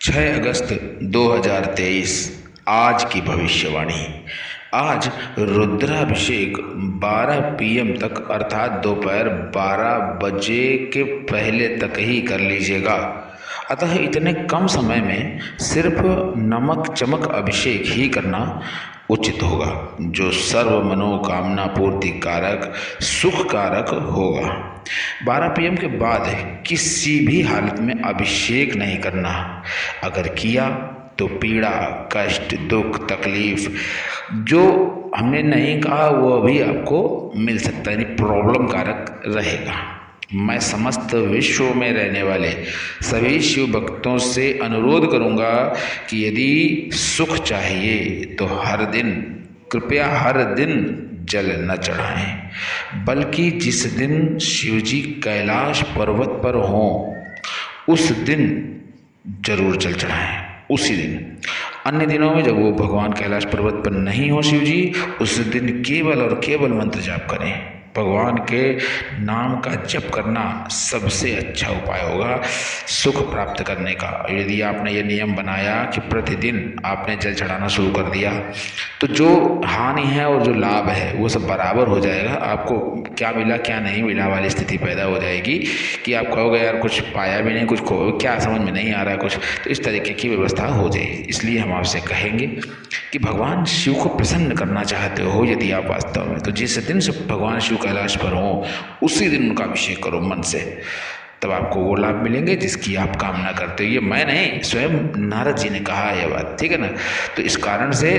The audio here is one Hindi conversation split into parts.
6 अगस्त 2023। आज की भविष्यवाणी। आज रुद्राभिषेक 12 PM तक अर्थात दोपहर 12 बजे के पहले तक ही कर लीजिएगा। अतः इतने कम समय में सिर्फ नमक चमक अभिषेक ही करना उचित होगा, जो सर्व मनोकामना पूर्ति कारक सुख कारक होगा। 12 PM के बाद किसी भी हालत में अभिषेक नहीं करना। अगर किया तो पीड़ा, कष्ट, दुख, तकलीफ जो हमने नहीं कहा वो भी आपको मिल सकता है, यानी प्रॉब्लम कारक रहेगा। मैं समस्त विश्व में रहने वाले सभी शिव भक्तों से अनुरोध करूंगा कि यदि सुख चाहिए तो कृपया हर दिन जल न चढ़ाएं, बल्कि जिस दिन शिवजी कैलाश पर्वत पर हों उस दिन जरूर जल चढ़ाएं, उसी दिन। अन्य दिनों में जब वो भगवान कैलाश पर्वत पर नहीं हो शिवजी, उस दिन केवल और केवल मंत्र जाप करें। भगवान के नाम का जप करना सबसे अच्छा उपाय होगा सुख प्राप्त करने का। यदि आपने ये नियम बनाया कि प्रतिदिन आपने जल चढ़ाना शुरू कर दिया तो जो हानि है और जो लाभ है वो सब बराबर हो जाएगा। आपको क्या मिला क्या नहीं मिला वाली स्थिति पैदा हो जाएगी कि आप कहोगे यार कुछ पाया भी नहीं, कुछ क्या समझ में नहीं आ रहा है कुछ, तो इस तरीके की व्यवस्था हो जाएगी। इसलिए हम आपसे कहेंगे कि भगवान शिव को प्रसन्न करना चाहते हो यदि आप वास्तव में, तो जिस दिन से भगवान शिव कैलाश पर हो उसी दिन उनका अभिषेक करो मन से, तब आपको वो लाभ मिलेंगे जिसकी आप कामना करते हो। ये मैं नहीं, स्वयं नारद जी ने कहा है ये बात, ठीक है ना। तो इस कारण से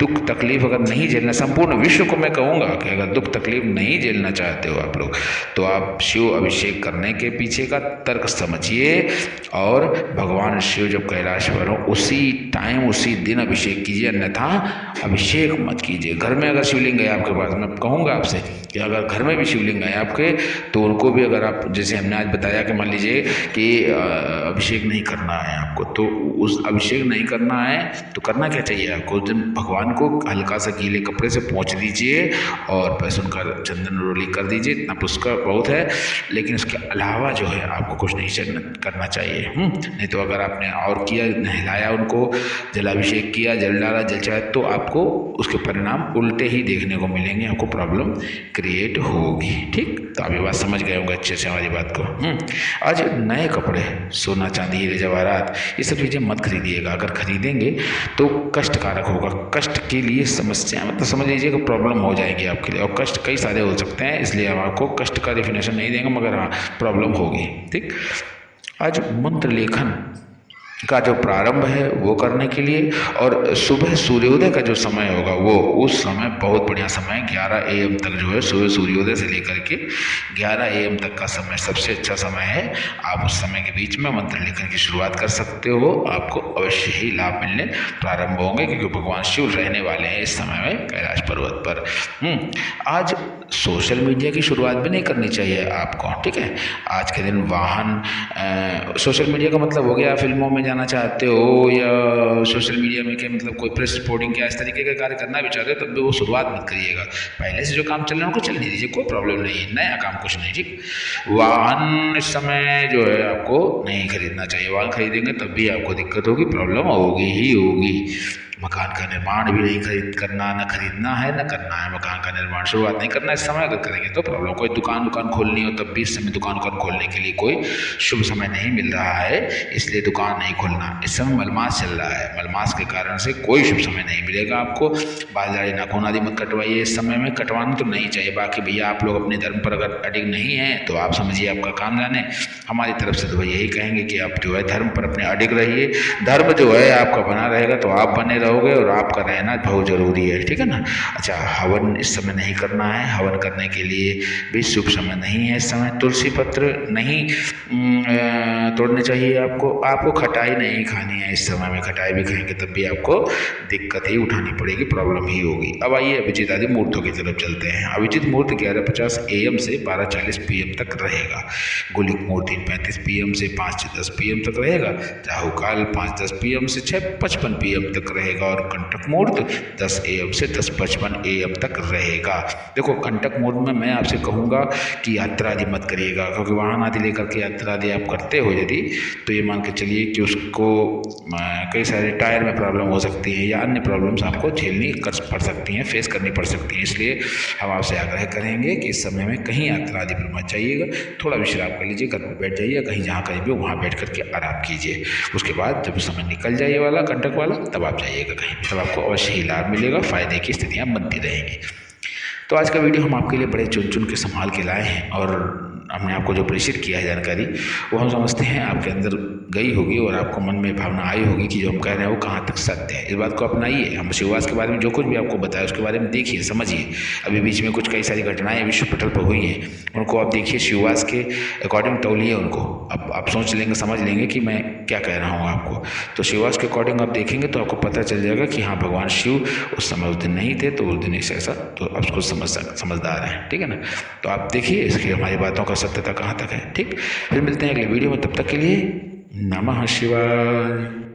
दुख तकलीफ अगर नहीं झेलना, संपूर्ण विश्व को मैं कहूँगा कि अगर दुख तकलीफ नहीं झेलना चाहते हो आप लोग, तो आप शिव अभिषेक करने के पीछे का तर्क समझिए और भगवान शिव जब कैलाश पर हो उसी टाइम उसी दिन अभिषेक कीजिए, अन्यथा अभिषेक मत कीजिए। घर में अगर शिवलिंग है आपके पास, मैं कहूँगा आपसे कि अगर घर में भी शिवलिंग है आपके तो उनको भी अगर आप, जैसे हमने आज बताया कि मान लीजिए कि अभिषेक नहीं करना है आपको, तो उस अभिषेक नहीं करना है तो करना क्या चाहिए आपको, उस दिन भगवान को हल्का सा गीले कपड़े से पोंछ दीजिए और बस उनका चंदन रोली कर दीजिए, इतना पुष्कर बहुत है। लेकिन उसके अलावा जो है आपको कुछ नहीं करना चाहिए। नहीं तो अगर आपने और किया, नहलाया उनको, जलाभिषेक किया, जल डाला, जल चढ़ाया, तो आपको उसके परिणाम उल्टे ही देखने को मिलेंगे, आपको प्रॉब्लम क्रिएट होगी। ठीक, तो आप ये बात समझ गए होंगे अच्छे से हमारी बात को। आज नए कपड़े, सोना चांदी हीरे जवाहरात ये सब चीज़ें मत खरीदिएगा। अगर खरीदेंगे तो कष्टकारक होगा, कष्ट के लिए समस्या, मतलब समझ लीजिए कि प्रॉब्लम हो जाएगी आपके लिए, और कष्ट कई सारे हो सकते हैं, इसलिए हम आपको कष्ट का डेफिनेशन नहीं देंगे, मगर हाँ प्रॉब्लम होगी। ठीक, आज मंत्र लेखन का जो प्रारंभ है वो करने के लिए, और सुबह सूर्योदय का जो समय होगा वो उस समय बहुत बढ़िया समय 11 AM तक जो है, सुबह सूर्योदय से लेकर के 11 AM तक का समय सबसे अच्छा समय है। आप उस समय के बीच में मंत्र लेखन की शुरुआत कर सकते हो, आपको अवश्य ही लाभ मिलने प्रारंभ होंगे, क्योंकि भगवान शिव रहने वाले हैं इस समय में कैलाश पर्वत पर। आज सोशल मीडिया की शुरुआत भी नहीं करनी चाहिए आपको, ठीक है। आज के दिन वाहन, सोशल मीडिया का मतलब हो गया फिल्मों में जाना चाहते हो, या सोशल मीडिया में क्या मतलब कोई प्रेस रिपोर्टिंग क्या इस तरीके का कार्य करना भी चाहते हो, तब भी वो शुरुआत मत करिएगा। पहले से जो काम चल रहा है उनको चलने दीजिए, कोई प्रॉब्लम नहीं है, नया काम कुछ नहीं। ठीक, वाहन इस समय जो है आपको नहीं खरीदना चाहिए, वाहन खरीदेंगे तब भी आपको दिक्कत होगी, प्रॉब्लम होगी ही होगी। मकान का निर्माण भी नहीं खरीदना है न करना है, मकान का निर्माण शुरुआत नहीं करना इस समय। अगर करेंगे तो प्रॉब्लम, कोई दुकान खोलनी हो तब भी इस समय दुकान खोलने के लिए कोई शुभ समय नहीं मिल रहा है, इसलिए दुकान नहीं खोलना। इस समय मलमास चल रहा है, मलमास के कारण से कोई शुभ समय नहीं मिलेगा आपको। बाल दाढ़ी नाखून आदि मत कटवाइए इस समय में, कटवाना तो नहीं चाहिए। बाकी भैया आप लोग अपने धर्म पर अगर अडिग नहीं हैं तो आप समझिए आपका काम जाने, हमारी तरफ से तो भाई यही कहेंगे कि आप जो है धर्म पर अपने अडिग रहिए। धर्म जो है आपका बना रहेगा तो आप बने रहोगे और आपका रहना बहुत जरूरी है, ठीक है ना। अच्छा, हवन इस समय नहीं करना है, हवन करने के लिए भी शुभ समय नहीं है इस समय। तुलसी पत्र नहीं तोड़ने चाहिए आपको खटाई नहीं खानी है इस समय में, खटाई भी खाएंगे तब भी आपको दिक्कत ही उठानी पड़ेगी, प्रॉब्लम ही होगी। अब आइए अभिजीत आदि मुहूर्तों की तरफ चलते हैं। अभिजीत मुहूर्त 11:50 AM से 12:40 PM तक रहेगा। गुलिक मुहूर्त 3:35 PM से 5:10 PM तक रहेगा। राहु काल 5:10 PM से 6:55 PM तक रहेगा। रहेगा और कंटक मोड 10 AM से 10:55 AM तक रहेगा। देखो कंटक मोड में मैं आपसे कहूँगा कि यात्रा आदि मत करिएगा, क्योंकि वाहन आदि लेकर के यात्रा आदि आप करते हो यदि, तो ये मान के चलिए कि उसको कई सारे टायर में प्रॉब्लम हो सकती है या अन्य प्रॉब्लम्स आपको झेलनी पड़ सकती हैं, फेस करनी पड़ सकती हैं। इसलिए हम आपसे आग्रह करेंगे कि इस समय में कहीं यात्रा आदि पर मत जाइएगा, थोड़ा विश्राम कर लीजिए, घर पर बैठ जाइए, कहीं जहाँ कहीं भी वहाँ बैठ करके आराम कीजिए। उसके बाद जब समय निकल जाए ये वाला कंटक वाला, तब आप जाइएगा कहीं, तब आपको अवश्य ही लाभ मिलेगा, फ़ायदे की स्थितियाँ बनती रहेंगी। तो आज का वीडियो हम आपके लिए बड़े चुन चुन के संभाल के लाए हैं, और हमने आपको जो प्रेषित किया है जानकारी, वो हम समझते हैं आपके अंदर गई होगी और आपको मन में भावना आई होगी कि जो हम कह रहे हैं वो कहाँ तक सत्य है। इस बात को अपनाइए। हम शिववास के बारे में जो कुछ भी आपको बताया उसके बारे में देखिए, समझिए। अभी बीच में कुछ कई सारी घटनाएं विश्व पटल पर हुई हैं, उनको आप देखिए, शिववास के अकॉर्डिंग तौलिए उनको। अब आप सोच लेंगे, समझ लेंगे कि मैं क्या कह रहा हूँ आपको। तो शिववास के अकॉर्डिंग आप देखेंगे तो आपको पता चल जाएगा कि हाँ, भगवान शिव उस समय उस दिन नहीं थे, तो उस दिन ऐसा, तो आप उसको समझदार हैं, ठीक है ना। तो आप देखिए इसकी हमारी बातों का सत्यता कहाँ तक है। ठीक, फिर मिलते हैं अगले वीडियो में, तब तक के लिए नमः शिवाय।